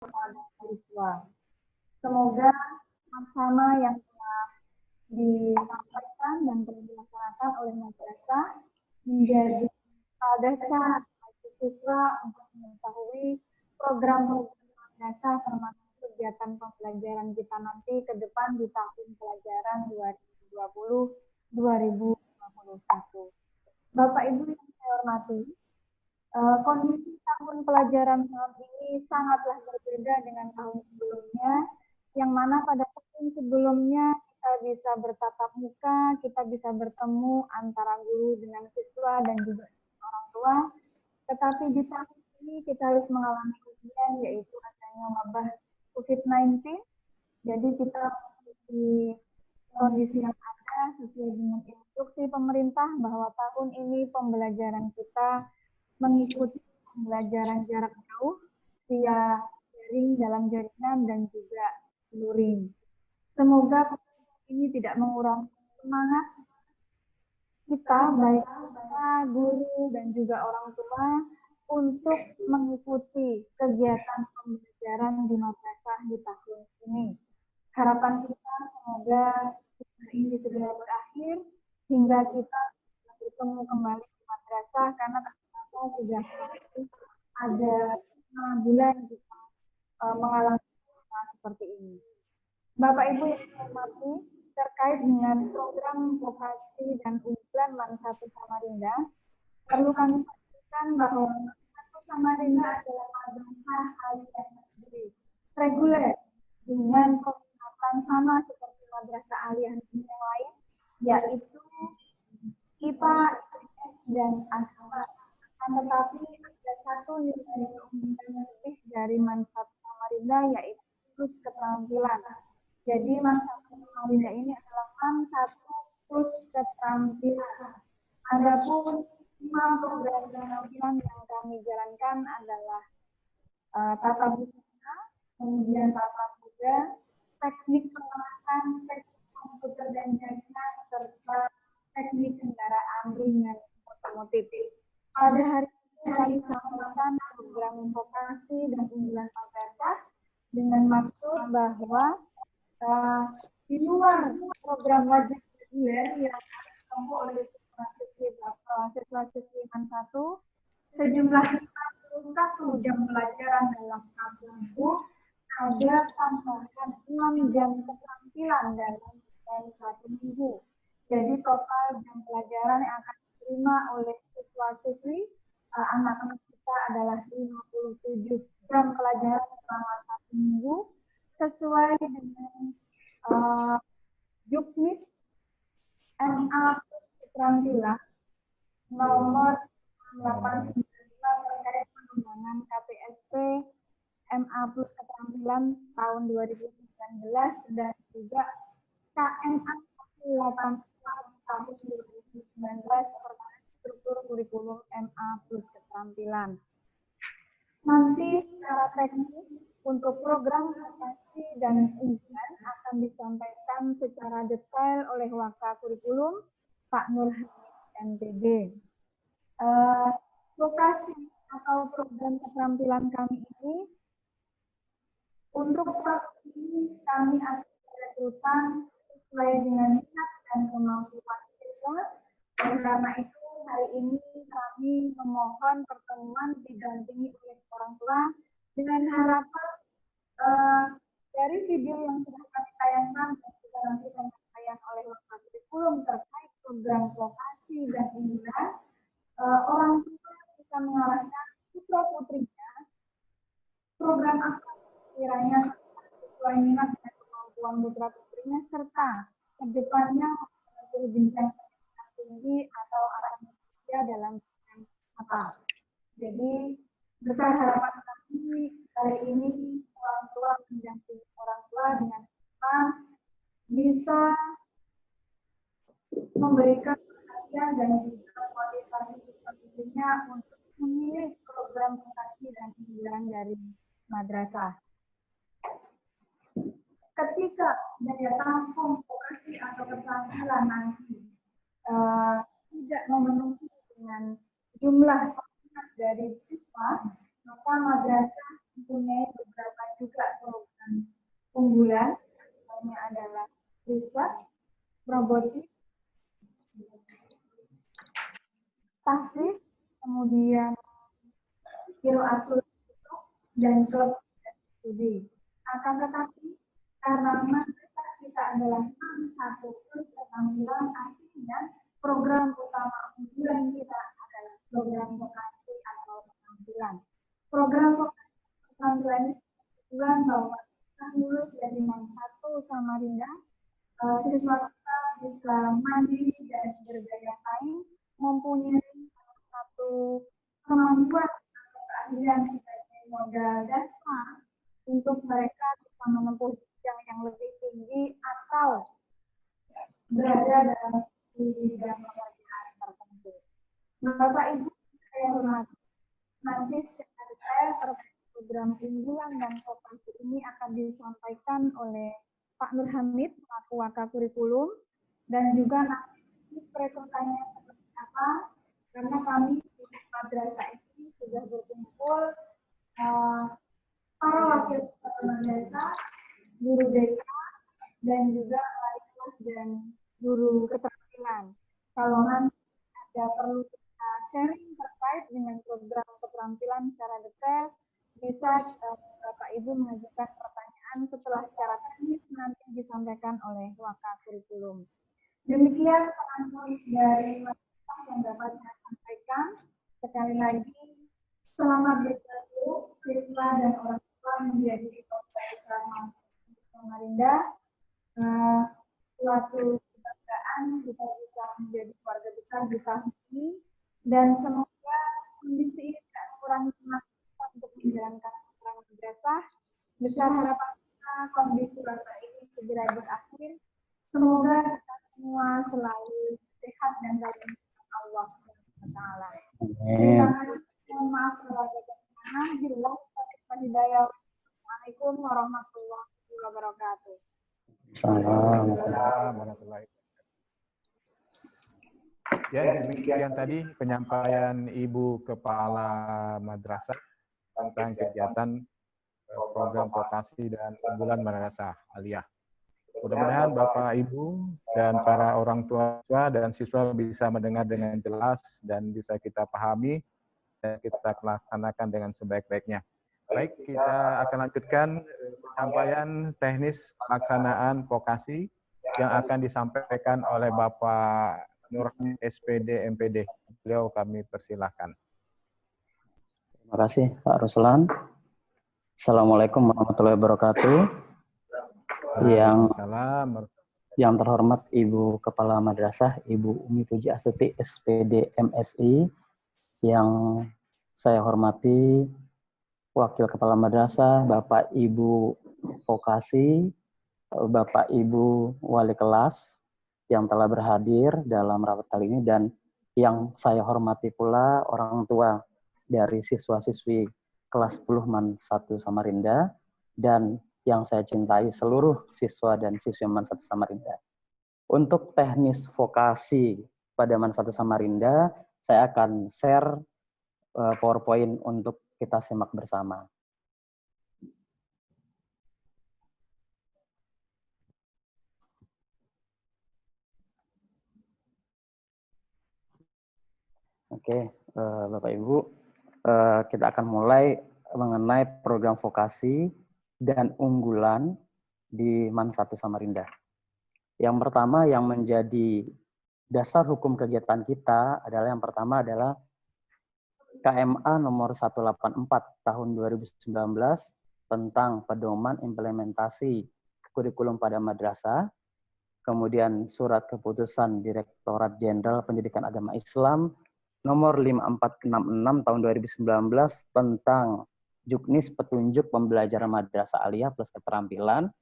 kepada siswa. Semoga sama yang telah disampaikan dan telah dilaksanakan oleh madrasah menjadi dasar siswa untuk mengetahui program-program madrasah termasuk kegiatan pembelajaran kita nanti ke depan di tahun pelajaran 2020-2021. Bapak Ibu yang saya hormati, kondisi tahun pelajaran tahun ini sangatlah berbeda dengan tahun sebelumnya, yang mana pada tahun sebelumnya kita bisa bertatap muka, kita bisa bertemu antara guru dengan siswa dan juga orang tua. Tetapi di tahun ini kita harus mengalami ujian, yaitu adanya wabah COVID-19. Jadi kita memiliki kondisi yang ada sesuai dengan instruksi pemerintah bahwa tahun ini pembelajaran kita mengikuti pembelajaran jarak jauh via daring dalam jaringan dan juga luring. Semoga ini tidak mengurangi semangat kita, baik kita, guru, dan juga orang tua, untuk mengikuti kegiatan pembelajaran di madrasah di tahun ini. Harapan kita semoga ini segera berakhir hingga kita bertemu kembali di madrasah, karena ternyata sudah ada 6 bulan kita mengalami seperti ini. Bapak Ibu yang saya hormati, terkait dengan program vokasi dan unggulan MAN 1 Samarinda, perlu kami sampaikan bahwa MAN 1 Samarinda adalah madrasah aliyah negeri reguler dengan peminatan sama seperti madrasah aliyah negeri yang lain, yaitu IPA, IPS, dan agama. Tetapi ada satu nilai keunggulan lebih dari MAN 1 Samarinda, yaitu plus keterampilan. Jadi MAN 1 Samarinda ini adalah MAN 1 plus keterampilan. Adapun 5 program keterampilan yang kami jalankan adalah tata busana, kemudian tata boga, teknik pengemasan, teknik komputer dan jaringan, serta teknik kendaraan ringan otomotif. Pada hari ini kami sampaikan program vokasi dan unggulan madrasah dengan maksud bahwa di luar program wajib reguler yang ditempuh oleh siswa-siswi MAN 1, sejumlah 51 jam pelajaran dalam satu minggu, ada tambahan 6 jam keterampilan dalam satu minggu. Jadi total jam pelajaran yang akan diterima oleh siswa-siswi anak-anak kita adalah 57 jam pelajaran selama satu minggu, sesuai dengan Juknis MA keterampilan nomor 895 terkait pengembangan KPSP MA plus keterampilan tahun 2019 dan juga KMA 8 tahun 2019 terkait struktur kurikulum MA plus keterampilan. Nanti secara teknis untuk program vokasi dan unggulan akan disampaikan secara detail oleh Waka Kurikulum Pak Nur MPD. Vokasi atau program keterampilan kami ini, untuk tahun ini kami akan merekrutkan sesuai dengan minat dan kemampuan siswa. Karena itu hari ini kami memohon pertemuan didampingi oleh orang tua dengan harapan dari video yang sudah kami tayangkan dan juga nanti akan ditayang oleh Waka Kurikulum terkait program vokasi dan unggulan, orang tua bisa mengarahkan putra putrinya program apa kiranya sesuai minat dan kemampuan putra putrinya, serta kedepannya menuju jenjang tinggi atau akan bekerja dalam bidang apa. Jadi besar harapan kami hari ini orang tua mendampingi orang tua dengan kita bisa memberikan perhatian dan juga motivasi putra-putrinya untuk memilih program vokasi dan unggulan dari madrasah. Ketika daya tampung vokasi atau keterampilan nanti tidak memenuhi dengan jumlah dari siswa, maka madrasah mempunyai beberapa juga program unggulan, namanya adalah riset, robotik, tahfiz, kemudian kiroatul dan klub studi. Akan tetapi karena mayoritas kita adalah satu plus keterampilan, artinya program utama unggulan kita adalah program vokasi atau keterampilan. Program vokasi keterampilan ini tujuan bahwa kita lulus dari MAN 1 Samarinda, siswa kita bisa mandiri dan berdaya saing, mempunyai satu kemampuan atau keahlian sebagai modal dasar untuk mereka bisa menempuh jenjang yang lebih tinggi atau berada dalam bidang pekerjaan tertentu. Bapak Ibu saya hormati, nanti secara detail terkait program unggulan dan vokasi ini akan disampaikan oleh Pak Nur Hamid selaku Wakakurikulum, dan juga nanti perekrutannya seperti apa, karena kami di madrasah ini sudah berkumpul para wakil kepala madrasah, guru BK, dan juga wali kelas dan guru keterampilan. Kalau nanti ada perlu kita sharing terkait dengan program keterampilan secara detail, bisa Bapak Ibu mengajukan pertanyaan setelah secara teknis nanti disampaikan oleh Wakakurikulum. Demikian pengantar dari yang dapat saya sampaikan. Sekali lagi, selamat bergabung siswa dan orang tua menjadi keluarga besar Samarinda. Suatu kebanggaan kita bisa menjadi keluarga besar di tahun ini, dan semoga kondisi ini tidak mengurangi semangat kita untuk menjalankan program madrasah. Besar harapan kita kondisi wabah ini segera berakhir. Semoga kita semua selalu sehat dan dalam Allah SWT. Terima kasih. Mohon maaf kalau ada kekurangan. Jelas hidayah. Assalamualaikum warahmatullahi wabarakatuh. Assalamualaikum. Ya, demikian tadi penyampaian Ibu Kepala Madrasah tentang kegiatan program vokasi dan unggulan madrasah aliyah. Mudah-mudahan Bapak, Ibu, dan para orang tua dan siswa bisa mendengar dengan jelas dan bisa kita pahami dan kita laksanakan dengan sebaik-baiknya. Baik, kita akan lanjutkan penyampaian teknis pelaksanaan vokasi yang akan disampaikan oleh Bapak Nur SPD MPD. Beliau kami persilahkan. Terima kasih Pak Ruslan. Assalamualaikum warahmatullahi wabarakatuh. Yang terhormat Ibu Kepala Madrasah, Ibu Umi Puji Astuti SPD MSI, yang saya hormati Wakil Kepala Madrasah, Bapak Ibu Vokasi, Bapak Ibu Wali Kelas yang telah berhadir dalam rapat kali ini, dan yang saya hormati pula orang tua dari siswa-siswi kelas 10 MAN 1 Samarinda, dan yang saya cintai seluruh siswa dan siswi MAN 1 Samarinda. Untuk teknis vokasi pada MAN 1 Samarinda, saya akan share PowerPoint untuk kita simak bersama. Oke, Bapak Ibu, kita akan mulai mengenai program vokasi dan unggulan di MAN 1 Samarinda. Yang pertama yang menjadi dasar hukum kegiatan kita adalah yang pertama adalah KMA nomor 184 tahun 2019 tentang pedoman implementasi kurikulum pada madrasah, kemudian surat keputusan Direktorat Jenderal Pendidikan Agama Islam nomor 5466 tahun 2019 tentang juknis petunjuk pembelajaran madrasah aliyah plus keterampilan.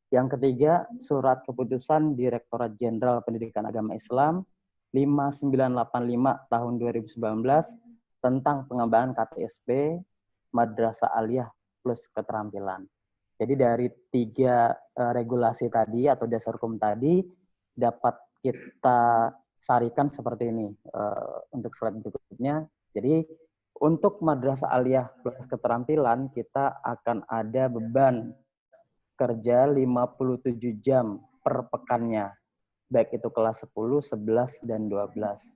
Yang ketiga, surat keputusan Direktorat Jenderal Pendidikan Agama Islam 5985 tahun 2019 tentang pengembangan KTSP madrasah aliyah plus keterampilan. Jadi dari tiga regulasi tadi atau dasar hukum tadi dapat kita sarikan seperti ini untuk slide berikutnya. Jadi Untuk Madrasah Aliyah plus keterampilan, kita akan ada beban kerja 57 jam per pekannya. Baik itu kelas 10, 11, dan 12.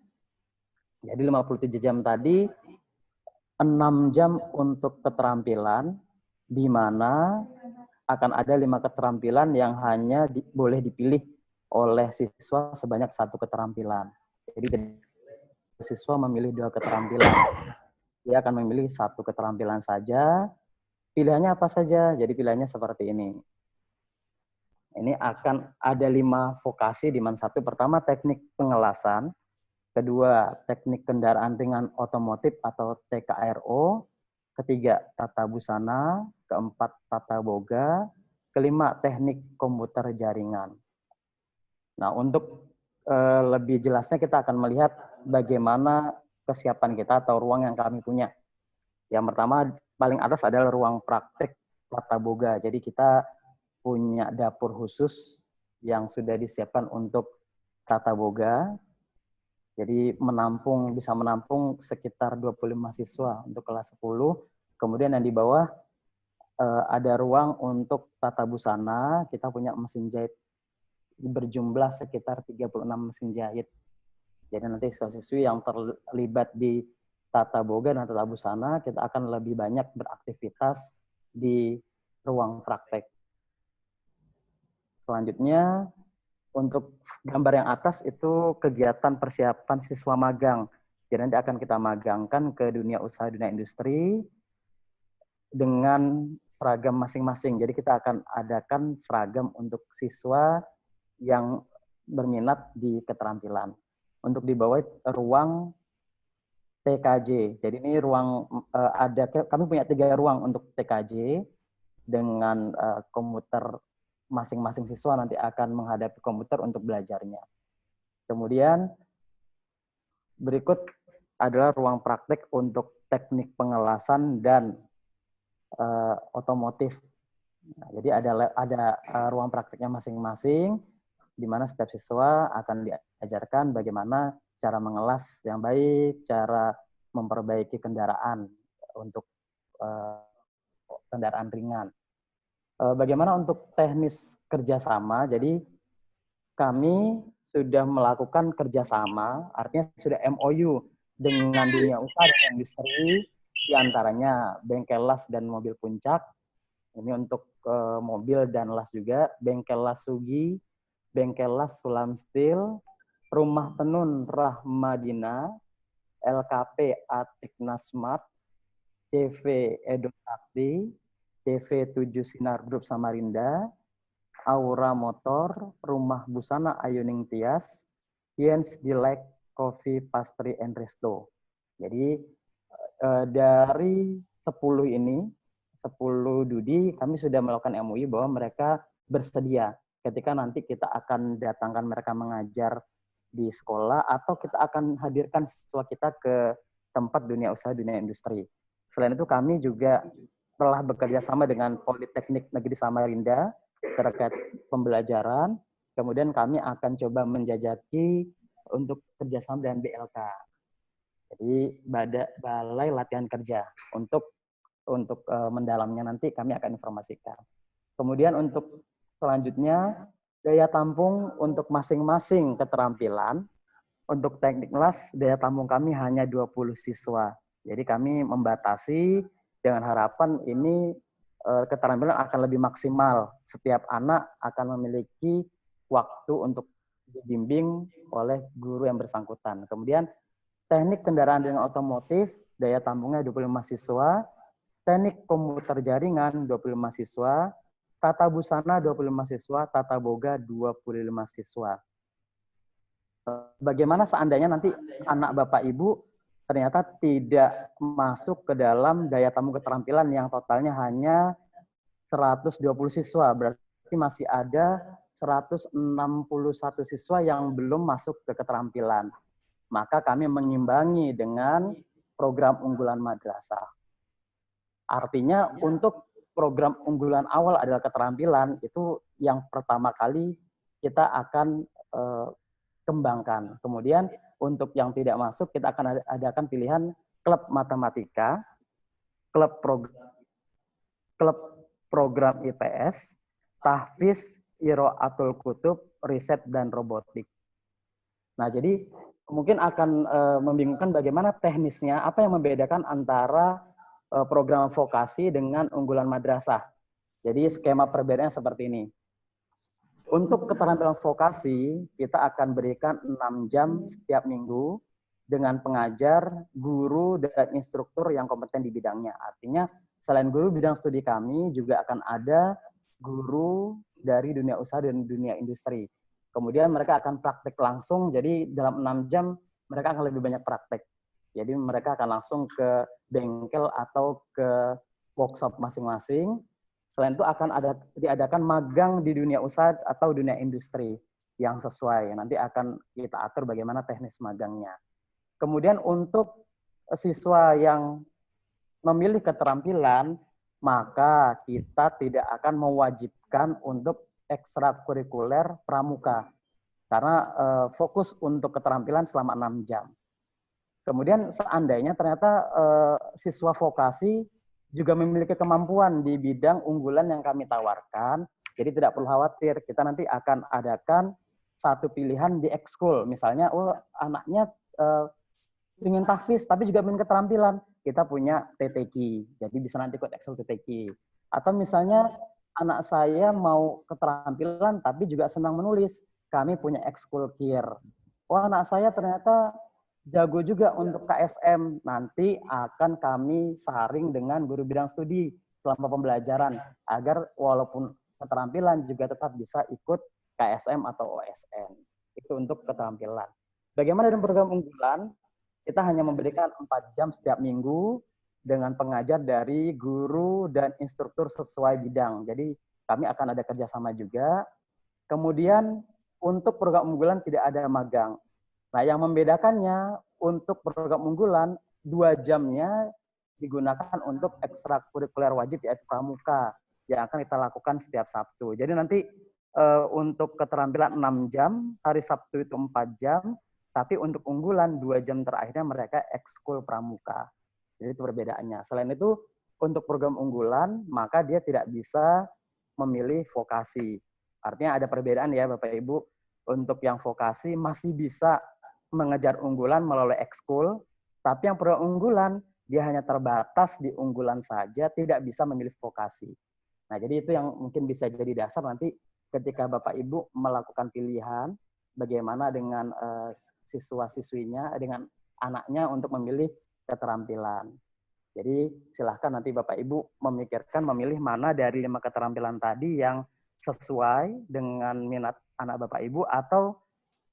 Jadi 57 jam tadi, 6 jam untuk keterampilan, di mana akan ada 5 keterampilan yang hanya boleh dipilih oleh siswa sebanyak 1 keterampilan. Jadi siswa memilih 2 keterampilan. Dia akan memilih 1 keterampilan saja. Pilihannya apa saja? Jadi pilihannya seperti ini. Ini akan ada 5 vokasi, di mana 1 pertama teknik pengelasan, kedua teknik kendaraan ringan otomotif atau TKRO, ketiga tata busana, keempat tata boga, kelima teknik komputer jaringan. Nah, untuk lebih jelasnya kita akan melihat bagaimana kesiapan kita atau ruang yang kami punya. Yang pertama, paling atas adalah ruang praktek tata boga. Jadi kita punya dapur khusus yang sudah disiapkan untuk tata boga. Jadi bisa menampung sekitar 25 siswa untuk kelas 10. Kemudian yang di bawah ada ruang untuk tata busana. Kita punya mesin jahit berjumlah sekitar 36 mesin jahit. Jadi nanti siswa-siswi yang terlibat di tata boga dan tata busana, kita akan lebih banyak beraktivitas di ruang praktek. Selanjutnya, untuk gambar yang atas itu kegiatan persiapan siswa magang. Jadi nanti akan kita magangkan ke dunia usaha, dunia industri dengan seragam masing-masing. Jadi kita akan adakan seragam untuk siswa yang berminat di keterampilan. Untuk di bawah ruang TKJ. Jadi ini ruang kami punya 3 ruang untuk TKJ dengan komputer. Masing-masing siswa nanti akan menghadapi komputer untuk belajarnya. Kemudian berikut adalah ruang praktek untuk teknik pengelasan dan otomotif. Nah, jadi ada ruang prakteknya masing-masing, di mana setiap siswa akan diajarkan bagaimana cara mengelas yang baik, cara memperbaiki kendaraan untuk kendaraan ringan. Bagaimana untuk teknis kerjasama? Jadi kami sudah melakukan kerjasama, artinya sudah MOU dengan dunia usaha dan industri, diantaranya bengkel las dan mobil puncak. Ini untuk mobil dan las juga, bengkel las Sugi, bengkel las Sulam Steel, rumah tenun Rahmadina, LKP Atikna Smart, CV Edo Sakti, CV7 Sinar Group Samarinda, Aura Motor, Rumah Busana Ayuning Tias, Jens Dilek Coffee Pastry and Resto. Jadi dari 10 ini, 10 Dudi, kami sudah melakukan MUI bahwa mereka bersedia ketika nanti kita akan datangkan mereka mengajar di sekolah atau kita akan hadirkan siswa kita ke tempat dunia usaha, dunia industri. Selain itu kami juga telah bekerja sama dengan Politeknik Negeri Samarinda terkait pembelajaran. Kemudian kami akan coba menjajaki untuk kerjasama dengan BLK. Jadi Balai Latihan Kerja untuk mendalamnya nanti kami akan informasikan. Kemudian untuk selanjutnya daya tampung untuk masing-masing keterampilan. Untuk teknik las daya tampung kami hanya 20 siswa. Jadi kami membatasi dengan harapan ini keterampilan akan lebih maksimal. Setiap anak akan memiliki waktu untuk dibimbing oleh guru yang bersangkutan. Kemudian teknik kendaraan dengan otomotif, daya tampungnya 25 siswa. Teknik komputer jaringan 25 siswa. Tata busana 25 siswa. Tata boga 25 siswa. Bagaimana seandainya nanti anak Bapak Ibu ternyata tidak masuk ke dalam daya tampung keterampilan yang totalnya hanya 120 siswa, berarti masih ada 161 siswa yang belum masuk ke keterampilan. Maka kami mengimbangi dengan program unggulan madrasah. Artinya untuk program unggulan awal adalah keterampilan, itu yang pertama kali kita akan kembangkan. Kemudian untuk yang tidak masuk, kita akan adakan pilihan klub matematika, klub program IPS, tahfiz, Qiraatul Kutub, riset dan robotik. Nah, jadi mungkin akan membingungkan bagaimana teknisnya, apa yang membedakan antara program vokasi dengan unggulan madrasah. Jadi skema perbedaannya seperti ini. Untuk keterampilan vokasi, kita akan berikan 6 jam setiap minggu dengan pengajar, guru, dan instruktur yang kompeten di bidangnya. Artinya, selain guru bidang studi kami, juga akan ada guru dari dunia usaha dan dunia industri. Kemudian mereka akan praktek langsung, jadi dalam 6 jam mereka akan lebih banyak praktek. Jadi mereka akan langsung ke bengkel atau ke workshop masing-masing. Selain itu akan diadakan magang di dunia usaha atau dunia industri yang sesuai. Nanti akan kita atur bagaimana teknis magangnya. Kemudian untuk siswa yang memilih keterampilan, maka kita tidak akan mewajibkan untuk ekstrakurikuler pramuka. Karena fokus untuk keterampilan selama 6 jam. Kemudian seandainya ternyata siswa vokasi juga memiliki kemampuan di bidang unggulan yang kami tawarkan, jadi tidak perlu khawatir, kita nanti akan adakan satu pilihan di ekskul. Misalnya, anaknya ingin tahfiz, tapi juga ingin keterampilan, kita punya TTQ, jadi bisa nanti ikut ekskul TTQ. Atau misalnya, anak saya mau keterampilan, tapi juga senang menulis, kami punya ekskul KIR. Anak saya ternyata jago juga untuk KSM, nanti akan kami saring dengan guru bidang studi selama pembelajaran, agar walaupun keterampilan juga tetap bisa ikut KSM atau OSN. Itu untuk keterampilan. Bagaimana dengan program unggulan? Kita hanya memberikan 4 jam setiap minggu dengan pengajar dari guru dan instruktur sesuai bidang. Jadi kami akan ada kerjasama juga. Kemudian untuk program unggulan tidak ada magang. Nah, yang membedakannya untuk program unggulan 2 jamnya digunakan untuk ekstrakurikuler wajib yaitu pramuka yang akan kita lakukan setiap Sabtu. Jadi nanti untuk keterampilan 6 jam, hari Sabtu itu 4 jam, tapi untuk unggulan 2 jam terakhirnya mereka ekskul pramuka. Jadi itu perbedaannya. Selain itu untuk program unggulan maka dia tidak bisa memilih vokasi. Artinya ada perbedaan ya Bapak Ibu. Untuk yang vokasi masih bisa mengejar unggulan melalui ekskul, tapi yang program unggulan dia hanya terbatas di unggulan saja, tidak bisa memilih vokasi. Nah, jadi itu yang mungkin bisa jadi dasar nanti ketika Bapak Ibu melakukan pilihan bagaimana dengan siswa-siswinya, dengan anaknya untuk memilih keterampilan. Jadi silahkan nanti Bapak Ibu memikirkan memilih mana dari 5 keterampilan tadi yang sesuai dengan minat anak Bapak Ibu, atau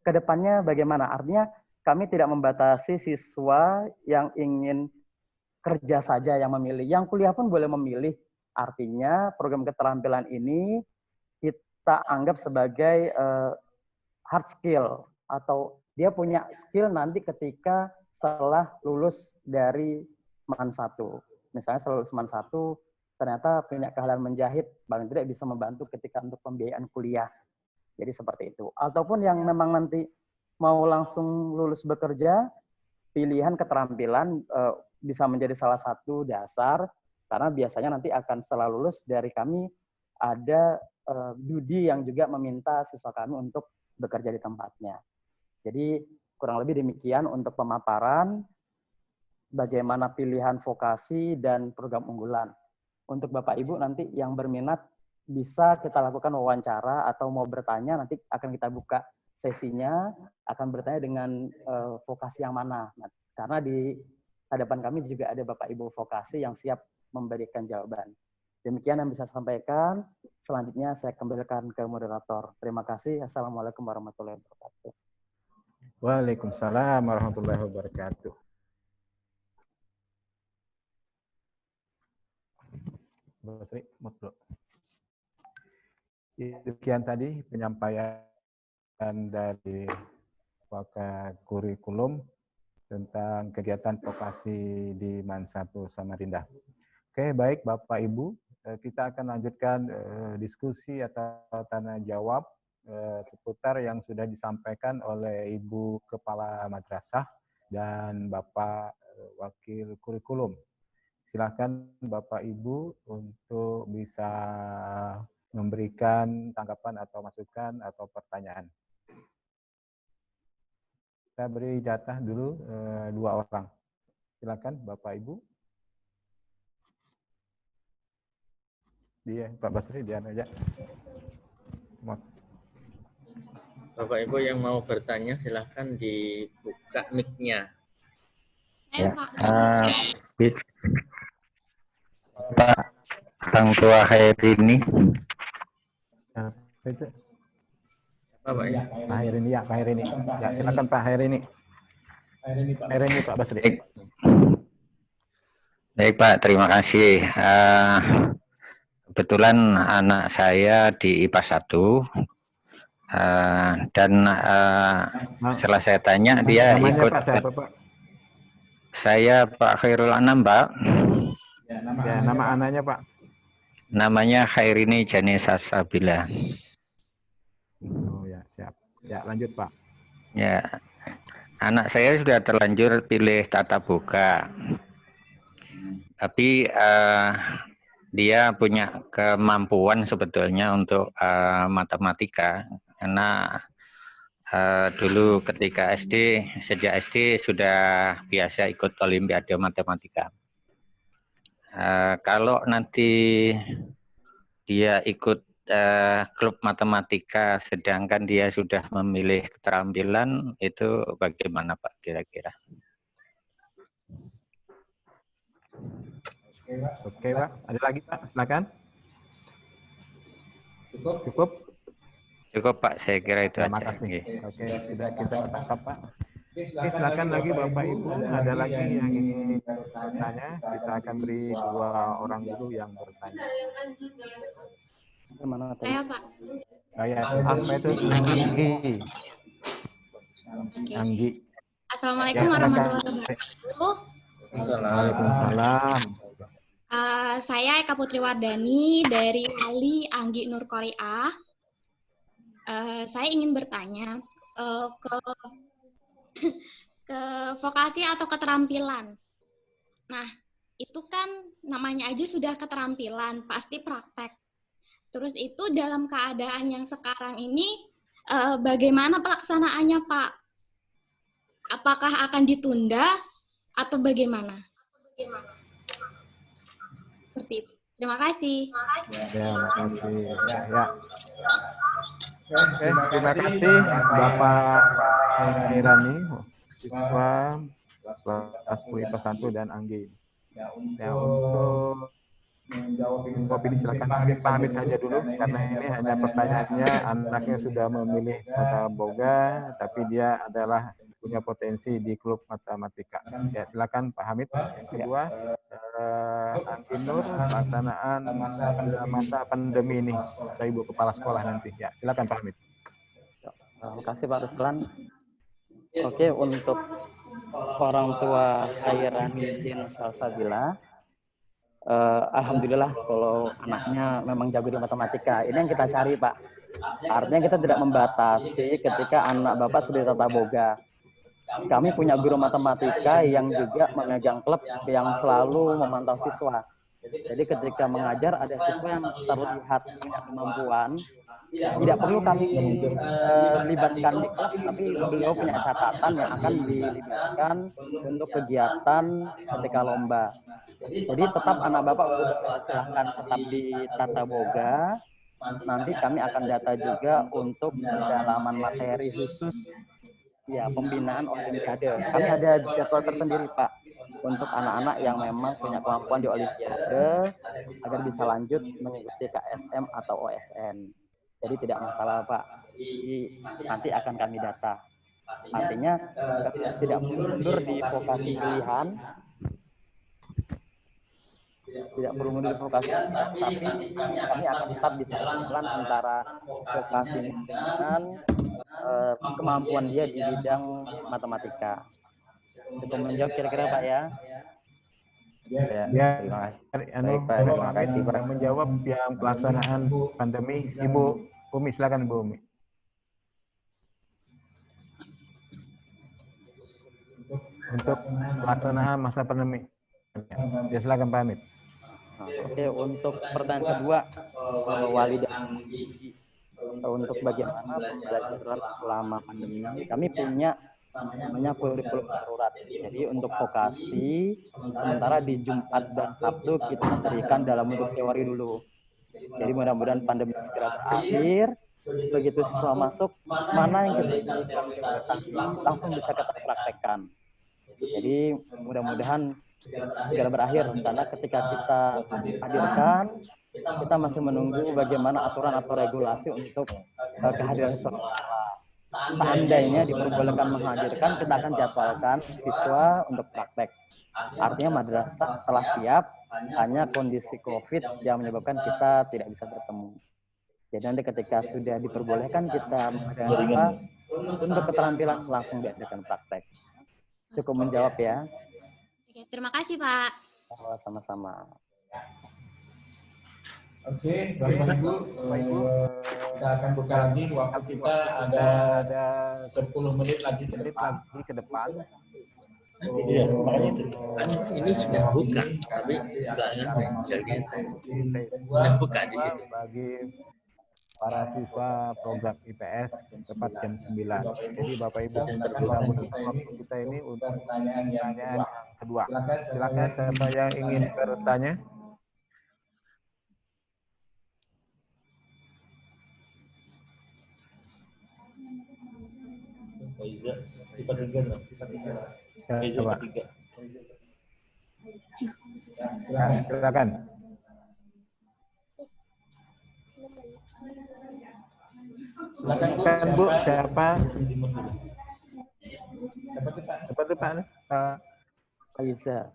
kedepannya bagaimana? Artinya kami tidak membatasi siswa yang ingin kerja saja yang memilih. Yang kuliah pun boleh memilih. Artinya program keterampilan ini kita anggap sebagai hard skill, atau dia punya skill nanti ketika setelah lulus dari MAN 1. Misalnya setelah lulus MAN 1, ternyata punya keahlian menjahit, paling tidak bisa membantu ketika untuk pembiayaan kuliah. Jadi seperti itu. Ataupun yang memang nanti mau langsung lulus bekerja, pilihan keterampilan bisa menjadi salah satu dasar, karena biasanya nanti akan setelah lulus dari kami ada Dudi yang juga meminta siswa kami untuk bekerja di tempatnya. Jadi kurang lebih demikian untuk pemaparan bagaimana pilihan vokasi dan program unggulan. Untuk Bapak Ibu nanti yang berminat bisa kita lakukan wawancara atau mau bertanya, nanti akan kita buka sesinya, akan bertanya dengan vokasi yang mana. Nah, karena di hadapan kami juga ada Bapak Ibu vokasi yang siap memberikan jawaban. Demikian yang bisa saya sampaikan. Selanjutnya saya kembalikan ke moderator. Terima kasih. Assalamualaikum warahmatullahi wabarakatuh. Waalaikumsalam warahmatullahi wabarakatuh. Demikian tadi penyampaian dari Pakar Kurikulum tentang kegiatan vokasi di MAN 1 Samarinda. Oke, baik Bapak Ibu, kita akan lanjutkan diskusi atau tanya jawab seputar yang sudah disampaikan oleh Ibu Kepala Madrasah dan Bapak wakil kurikulum. Silakan Bapak Ibu untuk bisa memberikan tanggapan atau masukan atau pertanyaan. Kita beri jatah dulu 2 orang. Silakan Bapak Ibu. Dia Pak Basri dia aja. Bapak Ibu yang mau bertanya silahkan dibuka mic-nya. Ya, Pak orang tua Khairini. Itu. Bapak ya. Pak Khairini ya, Pak Khairini. Ya, silakan Pak Khairini. Khairini Pak Basri. Baik Pak, terima kasih. Kebetulan anak saya di IPA 1 dan setelah saya tanya dia namanya ikut. Pak, siapa, Pak? Saya Pak Khairul Anam, Pak. Ya, nama anaknya Pak. Namanya Khairini Janesa Sabila. Oh ya, siap. Ya, lanjut Pak. Ya, anak saya sudah terlanjur pilih tata boga. Tapi dia punya kemampuan sebetulnya untuk matematika, karena dulu ketika sejak SD sudah biasa ikut olimpiade matematika. Kalau nanti dia ikut klub matematika sedangkan dia sudah memilih keterampilan, itu bagaimana Pak kira-kira? Oke Pak, ada lagi Pak, silakan. Cukup? Cukup Pak, saya kira itu Terima aja. kasih. Oke, sudah kita tangkap Pak. Oke, silakan lagi Bapak Ibu, ada lagi yang ingin bertanya, kita akan beri 2 orang dulu yang bertanya. Saya Pak. Apa itu? Anggi. Assalamualaikum warahmatullahi wabarakatuh. Waalaikumsalam. Saya Eka Putri Wardani dari Ali Anggi Nur Korea. Saya ingin bertanya ke vokasi atau keterampilan. Nah, itu kan namanya aja sudah keterampilan, pasti praktek. Terus itu dalam keadaan yang sekarang ini, bagaimana pelaksanaannya Pak? Apakah akan ditunda atau bagaimana? Seperti itu. Terima kasih. Ya, terima kasih. Ya. Oke, terima kasih Bapak Irani, siswa kelas IPA 1 dan Anggi. Ya, untuk menjawab ini silakan Pak Hamid saja dulu, karena ini hanya pertanyaannya anaknya sudah memilih mata boga, tapi dia adalah punya potensi di klub matematika. Ya, silakan Pak Hamid. Yang kedua, Anggi Nur, pelaksanaan masa pandemi ini, Bapak Ibu Kepala Sekolah nanti. Ya, silakan Pak Hamid. Terima kasih Pak Ruslan. Oke, untuk orang tua Khairani Janesa Sabila, alhamdulillah kalau anaknya memang jago di matematika. Ini yang kita cari Pak. Artinya kita tidak membatasi ketika anak Bapak sudah tata boga. Kami punya guru matematika yang juga memegang klub yang selalu memantau siswa. Jadi ketika mengajar ada siswa yang terlihat punya kemampuan, tidak perlu kami libatkan di klub, tapi beliau punya catatan yang akan dilibatkan untuk kegiatan ketika lomba. Jadi tetap anak Bapak silahkan tetap di tata boga. Nanti kami akan data juga untuk pendalaman materi khusus ya pembinaan olimpiade. Kami ada jadwal tersendiri Pak untuk anak-anak yang memang punya kemampuan di olimpiade agar bisa lanjut mengikuti KSM atau OSN. Jadi tidak masalah Pak. Jadi nanti akan kami data. Artinya tidak mundur di vokasi pilihan. Tidak perlu mundur di vokasi pilihan, tapi kami akan tetap bisa jalan antara vokasi dengan kemampuan dia di bidang matematika. Untuk menjawab kira-kira Pak ya. Ya, Terima kasih. Baik, Pak, terima kasih Pak. Menjawab yang pelaksanaan pandemi, Ibu Umi, silakan Ibu Umi. untuk pelaksanaan masa pandemi. Ya, silakan Pak Hamid. Oke, untuk pertanyaan kedua, Wali dan untuk bagaimana pembelajaran selama pandemi ini, kami punya namanya kurikulum darurat. Jadi untuk vokasi, sementara di Jumat dan Sabtu kita berikan dalam bentuk teori dulu. Jadi mudah-mudahan pandemi segera berakhir. Begitu siswa masuk, mana yang kita inginkan langsung bisa kita praktekkan. Jadi mudah-mudahan segera berakhir, karena ketika kita hadirkan, kita masih menunggu bagaimana aturan atau regulasi untuk kehadiran siswa. Seandainya diperbolehkan menghadirkan, kita akan jadwalkan siswa untuk praktek. Artinya madrasah telah siap, hanya kondisi COVID yang menyebabkan kita tidak bisa bertemu. Jadi nanti ketika sudah diperbolehkan kita mengadakan untuk keterampilan langsung diadakan praktek. Cukup menjawab ya. Oke, terima kasih Pak. Sama-sama. Oke, Bapak Ibu, kita akan buka lagi. Waktu kita ada 10 menit lagi ke depan. Iya, makanya itu. Kan ini sudah buka, tapi enggak jadi sudah buka di situ. Bagi para siswa program IPS tepat jam 9. Jadi Bapak Ibu kita gunakan waktu kita ini untuk pertanyaan yang kedua. Silakan siapa yang ingin bertanya. Silakan. Silakan Bu, siapa? Siapa tuh Pak? Faiza.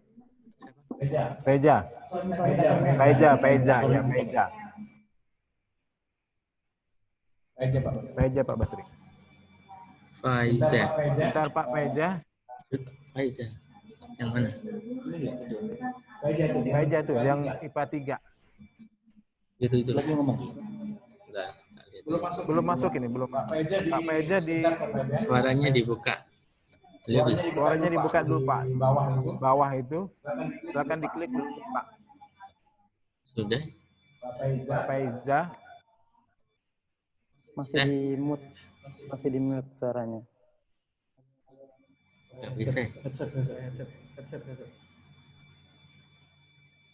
Peja. Peja Pak Basri. Faiza. Bentar Pak Peja. Faiza. Yang mana? Peja tuh yang IPA 3. Itu lagi ngomong. Belum masuk ini, belum. Pak Peja di suaranya dibuka. Suaranya dibuka dulu Pak. Bawah itu. Silakan diklik dulu Pak. Sudah. Pak Peja. Masih di mute suaranya. Nggak bisa.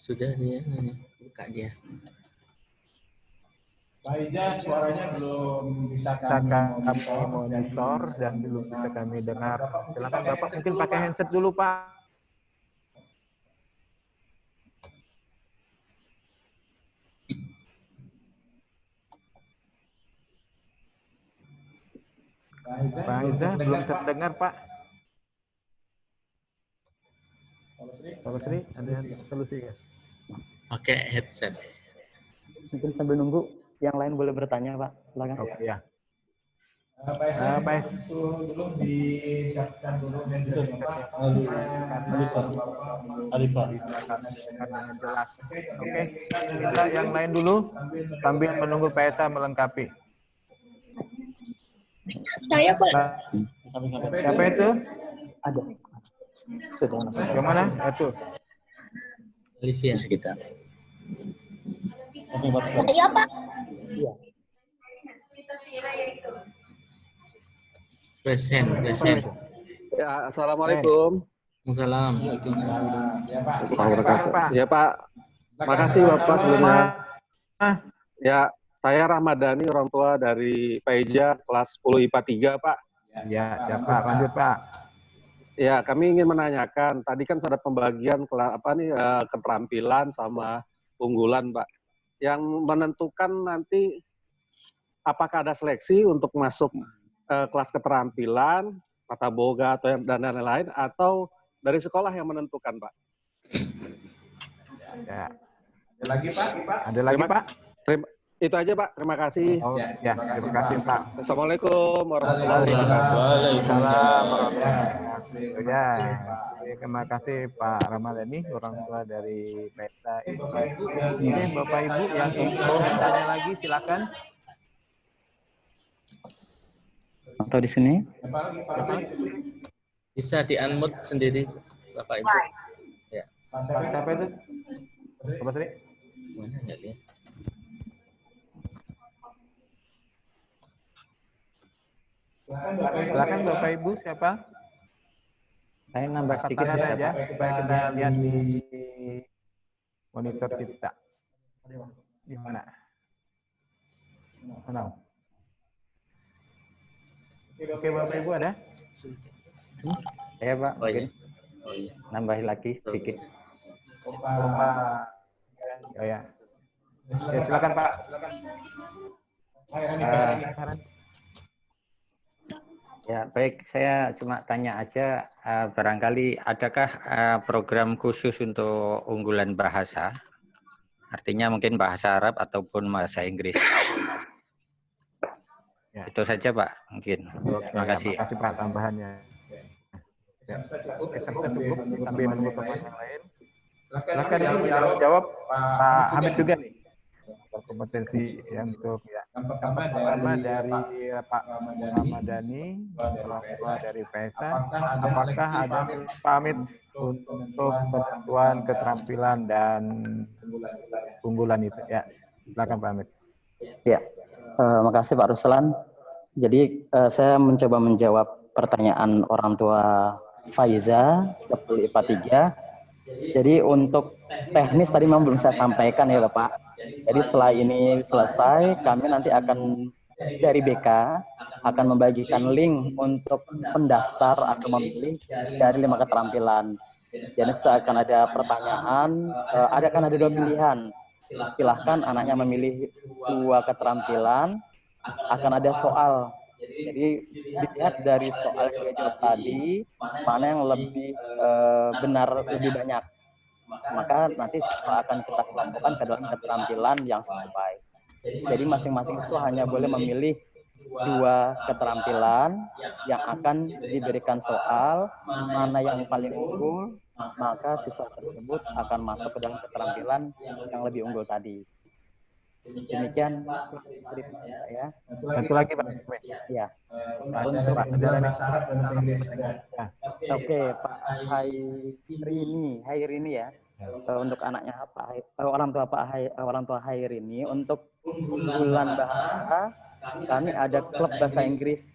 Sudah dia buka dia. Pak Ija, suaranya belum bisa kami monitor dan belum bisa kami dengar. Silakan Bapak mungkin pakai handset dulu Pak. Pak Iza belum terdengar Pak. Pak Basri, ada solusi ya? Pakai headset. Mungkin sambil nunggu, yang lain boleh bertanya Pak. Silakan. Oke ya. Pak itu dulu disiapkan dulu handsetnya Pak. Alifah. Jelas. Oke, kita yang lain dulu sambil menunggu PSA melengkapi. Saya Pak. Siapa itu? Ada. Sudah masuk. Yang mana? Itu. Olivia. Saya Pak. Iya. Present. Ya, assalamualaikum. Assalamualaikum. Ya Pak. Ya Pak. Makasih Bapak sebelumnya. Ya, saya Rahmadani, orang tua dari Peja kelas 10 IPA 3 Pak. Ya, siapa? Lanjut Pak. Ya, kami ingin menanyakan. Tadi kan ada pembagian keterampilan sama unggulan Pak. Yang menentukan nanti apakah ada seleksi untuk masuk kelas keterampilan, tata boga atau dan lain-lain, atau dari sekolah yang menentukan, Pak? Ya. Ada lagi Pak? Ada lagi Pak? Itu aja Pak, terima kasih. Oh, ya, terima kasih Pak. Assalamualaikum warahmatullahi wabarakatuh. Waalaikumsalam warahmatullahi wabarakatuh. Ya, terima kasih Pak Ramadhani, orang tua dari Peta. Ini Bapak Ibu yang ingin bertanya lagi, silakan. Atau di sini? Bisa di-unmute sendiri, Bapak Ibu. Ya. Siapa itu? Pak Basri? Mana nggak lihat? Silakan Bapak Ibu, siapa? Saya nambah Angkat sedikit tangan ya, aja Pak. supaya kita lihat di monitor kita. Di mana? Mana? Oke, Bapak Ibu ada? Ya Pak, Oh iya. mungkin Oh iya. nambah lagi sedikit. Pak. Oh ya. Ya, silakan Pak. Ya, baik. Saya cuma tanya aja, barangkali adakah program khusus untuk unggulan bahasa? Artinya mungkin bahasa Arab ataupun bahasa Inggris. Ya. Itu saja, Pak. Mungkin. Terima kasih. Terima kasih Pak tambahannya. Ya. Saya cukup sambil menunggu teman yang lain. Silakan Ibu yang jawab Pak Hamid juga nih. Kompetensi yang untuk ya. Yang pertama dari Pak Ramadhani, orang tua dari Faisal. Apakah ada Pak Hamid untuk penentuan keterampilan dan unggulan itu? Ya, silakan Pak Hamid. Ya, makasih Pak Ruslan. Jadi saya mencoba menjawab pertanyaan orang tua Faiza, 10 IPA 3. Jadi untuk teknis tadi memang belum saya sampaikan ya Bapak. Jadi setelah ini selesai, kami nanti akan dari BK akan membagikan link untuk pendaftar atau memilih dari 5 keterampilan. Jadi setelah akan ada pertanyaan, akan ada 2 pilihan. Silahkan anaknya memilih 2 keterampilan, akan ada soal. Jadi dilihat dari soal yang jawab tadi, mana yang lebih benar, lebih banyak. Maka nanti akan kita kelompokkan ke dalam keterampilan yang sesuai. Jadi masing-masing itu hanya boleh memilih 2 keterampilan yang akan diberikan soal, mana yang paling unggul, maka siswa tersebut akan masuk ke dalam keterampilan yang lebih unggul tadi. Demikian cerita saya. Satu lagi Pak. Ya. Untuk bahasa Arab dan bahasa Inggris. Oke, Pak Hairini ya. Untuk anaknya orang tua Hairini, untuk unggulan bahasa kami ada klub bahasa Inggris.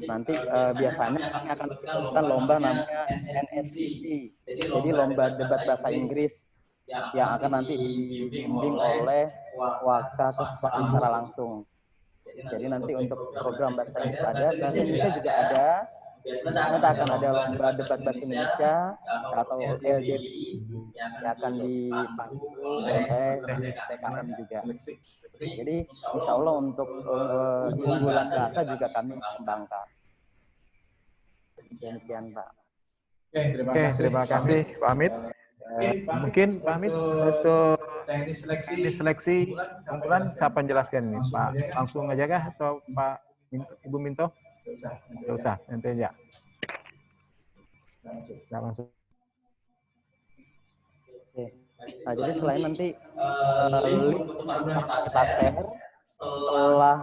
Nanti biasanya kami akan melakukan lomba namanya NSCP. Jadi lomba debat bahasa Inggris yang akan nanti dibimbing oleh Waka Kesepakat secara langsung. Jadi nanti untuk program bahasa Inggris ada, bahasa Indonesia juga ada. Nanti akan ada lomba debat bahasa Indonesia atau LDBI yang akan dipandu oleh PKM juga. Jadi insya Allah untuk unggulan bahasa juga kami kembangkan. Demikian Pak. Oke, terima kasih Pak Hamid. Mungkin Pak Hamid untuk teknis seleksi unggulan siapa menjelaskan ini? Pak langsung aja kah atau Pak Ibu Minto? Tidak usah, nanti aja. Tidak langsung. Oke. Nah, jadi selain nanti link kita share setelah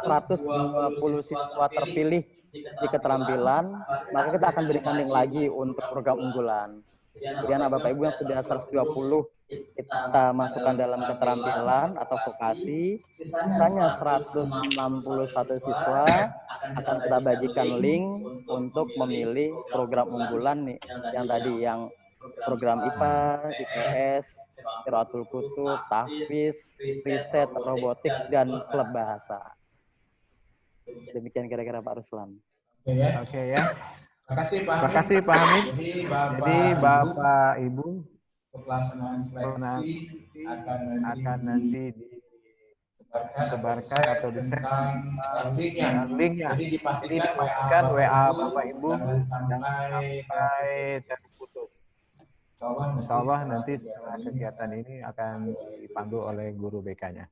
120 siswa terpilih di keterampilan, maka kita akan berikan link lagi untuk program unggulan. Jadi anak Bapak Ibu yang sudah 120 kita masukkan dalam keterampilan atau vokasi, sisanya 161 siswa akan kita bagikan link untuk memilih program unggulan nih, yang tadi yang program IPA, IPS, Qiraatul Kutub, Tahfiz, riset, robotik, dan klub bahasa. Demikian kira-kira Pak Ruslan. Oke ya. Terima kasih Pak Hamid. Jadi Bapak Ibu pelaksanaan seleksi akan nanti disebarkan atau di-share linknya. Jadi dipastikan WA Bapak Ibu sampai terputus. Insya Allah nanti setelah kegiatan ini akan dipandu oleh guru BK-nya.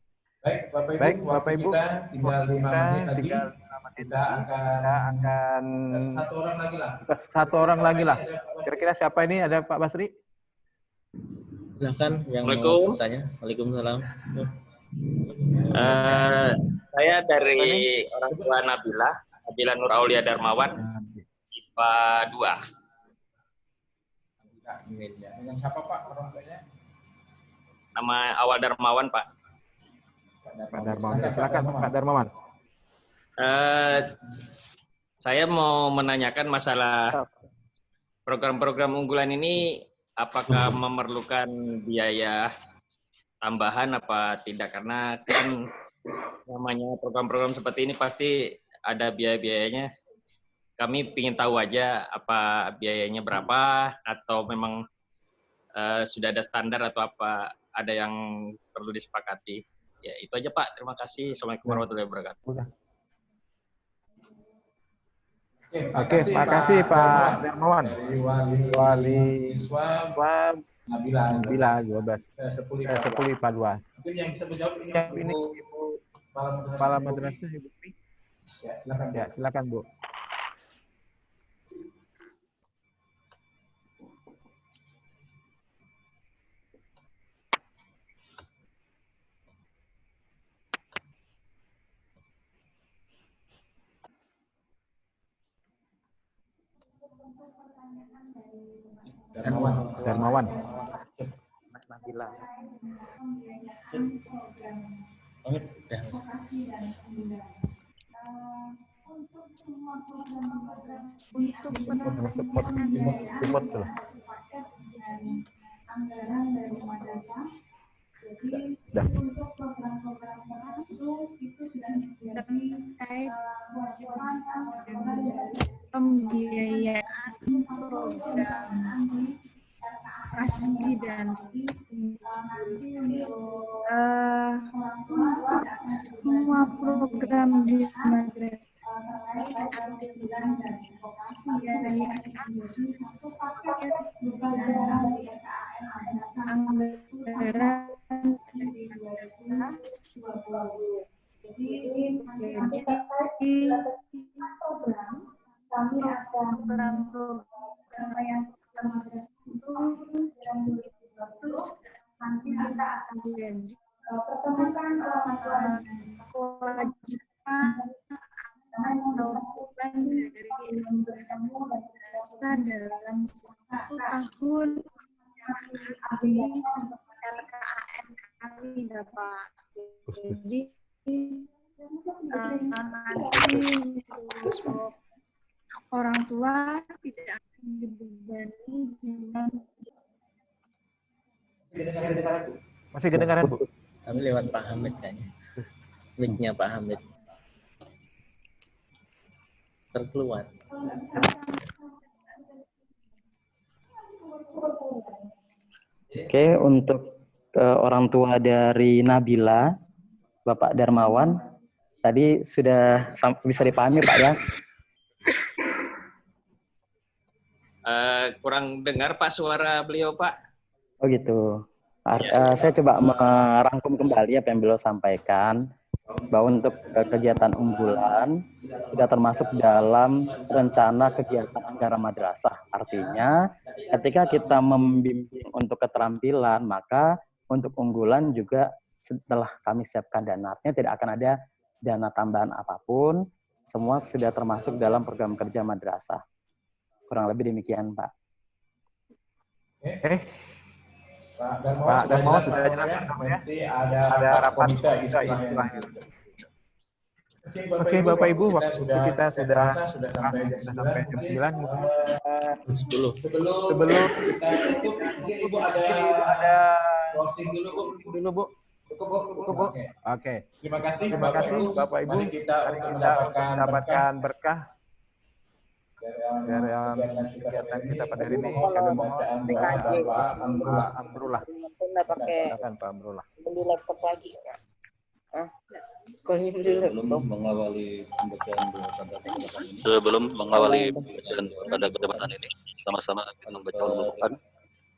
Baik Bapak Ibu, tinggal 5 menit lagi. Kita akan satu orang lagi lah. Kira-kira siapa ini? Ada Pak Basri? Silakan yang mau bertanya. Waalaikumsalam. Saya dari orang tua Nabila Nur Aulia Darmawan, IPA 2. Amin ya. Dengan siapa Pak orang tuanya? Nama awal Darmawan, Pak. Pak Darmawan. Silakan Pak Darmawan. Saya mau menanyakan masalah program-program unggulan ini apakah memerlukan biaya tambahan apa tidak, karena kan namanya program-program seperti ini pasti ada biaya-biayanya. Kami ingin tahu aja apa biayanya berapa atau memang sudah ada standar atau apa ada yang perlu disepakati. Ya itu aja Pak. Terima kasih. Assalamualaikum warahmatullahi wabarakatuh. Oke, makasih Pak Darmawan. Wali siswa Nabila 12. 10 IPA 2. Mungkin yang bisa menjawab ini Ini Ibu Kepala Madrasah Ibu Pi. Ya, silakan. Ya, silakan Bu. Darmawan. Nabila. Untuk semua program Support tuh. anggaran dari madrasah. Jadi untuk program-program tertentu itu sudah menjadi kewajiban anggaran dari pembiayaan program kasih dan untuk semua program di madrasah anggaran dari madrasah. Jadi kami akan program yang itu nanti kita akan pertemukan orang-orang kewajiban atau beban dari madrasah dalam 1 tahun LKAM kami Bapak. Jadi nanti untuk orang tua tidak akan dibebani dengan Masih kedengaran Bu? Kami lewat Pak Hamid kayaknya. Mic-nya Pak Hamid terkeluar. Oke, untuk orang tua dari Nabila, Bapak Darmawan, tadi sudah bisa dipahami Pak ya? Kurang dengar Pak suara beliau Pak. Oh gitu. Saya coba merangkum kembali apa yang beliau sampaikan, bahwa untuk kegiatan unggulan sudah termasuk dalam rencana kegiatan anggaran madrasah. Artinya ketika kita membimbing untuk keterampilan, maka untuk unggulan juga setelah kami siapkan dananya tidak akan ada dana tambahan apapun, semua sudah termasuk dalam program kerja madrasah. Kurang lebih demikian Pak. Pak Darmawan sudah jelaskan ya. Ada rapat istilahnya. Oke Bapak Ibu, waktu kita sudah sampai jam 9. Sebelum kita tutup, mungkin Ibu ada closing dulu Bu. Cukup Bu. Oke. Terima kasih Bapak Ibu. Mari kita mendapatkan berkah dari kegiatan kita pada hari ini. Kami mohon Pak Amrullah. Silakan Pak Amrullah. Beli laptop lagi. Sekolahnya dulu. Sebelum mengawali pembacaan pada kesempatan ini, sama-sama kita membaca Al-Quran.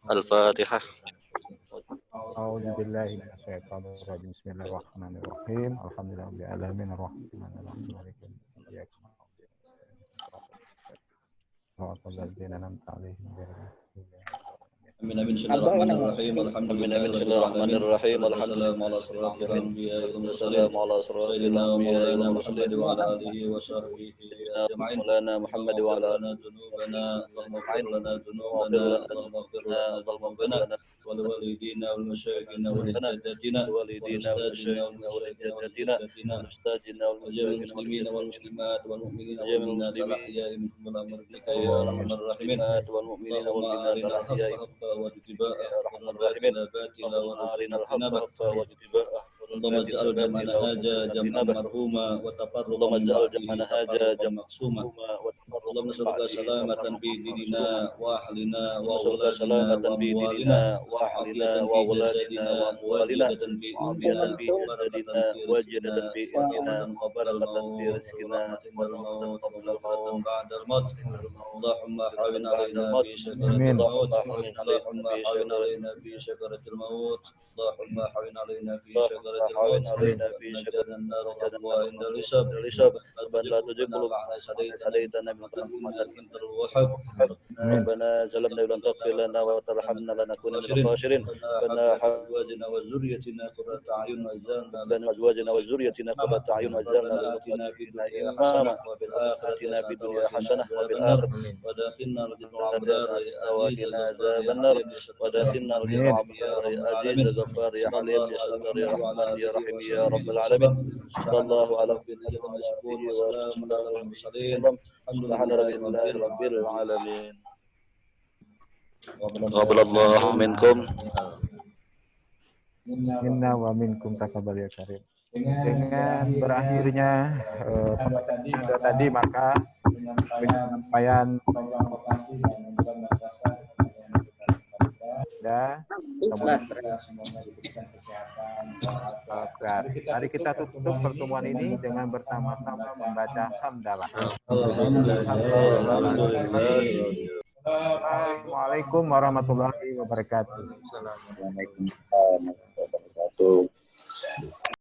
Al-Fatihah. A'udzubillahi minasyaitonirrajim. Bismillahirrahmanirrahim. Alhamdulillahirabbil alamin arrahmanirrahim maliki yaumiddin. Iyyaka na'budu wa iyyaka nasta'in. Amin amin bismillahirrahmanirrahim alhamdulillahirrahmanirrahim wassalamu ala asrofil anbiya'i wal mursalin sayyidina maulana Muhammad wa ala alihi wa sahbihi ajma'in Muhammad wa ala dzunubana Allahumma ighfir lana dzunubana Allahumma ighfir lana dzunubana wa li walidina wal masyayikhina wa li jaddatina wa li ustadina wal mustajina wal muslimina wal muslimat wal mu'minina wal mu'minat al ahya'i minhum wal amwatin ya arhamar rahimin wal mu'minina wal mu'minat al ahya'i واتباعه والباطل باطلا وارنا الحق واتباعه اللهم اجعل جمعنا هذا جمعا مرحوما وتفرقا جمعنا هذا جمعا مقسوما اللهم نسألك سلامة في ديننا واهلنا واولادنا واموالنا وعافية في جسدنا واموالنا وجنة في علمنا وبركة في رزقنا والموت ومغفرة بعد الموت اللهم حاول علينا في شكرة الموت اللهم حاول علينا في شكرة الموت اللهم حاول علينا في شكرة الموت نجنا النار والله عند الحساب ربنا لا تزغ قلوبنا بعد هديتنا من لدنك انت الوهاب ربنا ظلمنا ولم تغفر لنا وترحمنا لنكون من الخاسرين ربنا ازواجنا وذريتنا قرة اعين واجعلنا للمتقين في الدنيا حسنة وفي الآخرة وداخلنا الجنة الأبرار يا عزيز عذاب النار وداخلنا الجنة الأبرار يا عزيز الغفار يا حليم يا ستار يا رحمن يا رحيم يا رب العالمين صلى الله على سيدنا محمد وسلام على المرسلين الحمد لله رب العالمين قبل الله منكم Minna wa minkum taqabbal ya karim. Dengan berakhirnya tadi maka penyampaian Mari kita tutup pertemuan ini dengan bersama-sama membaca hamdalah. Assalamualaikum warahmatullahi wabarakatuh. Waalaikumsalam warahmatullahi wabarakatuh.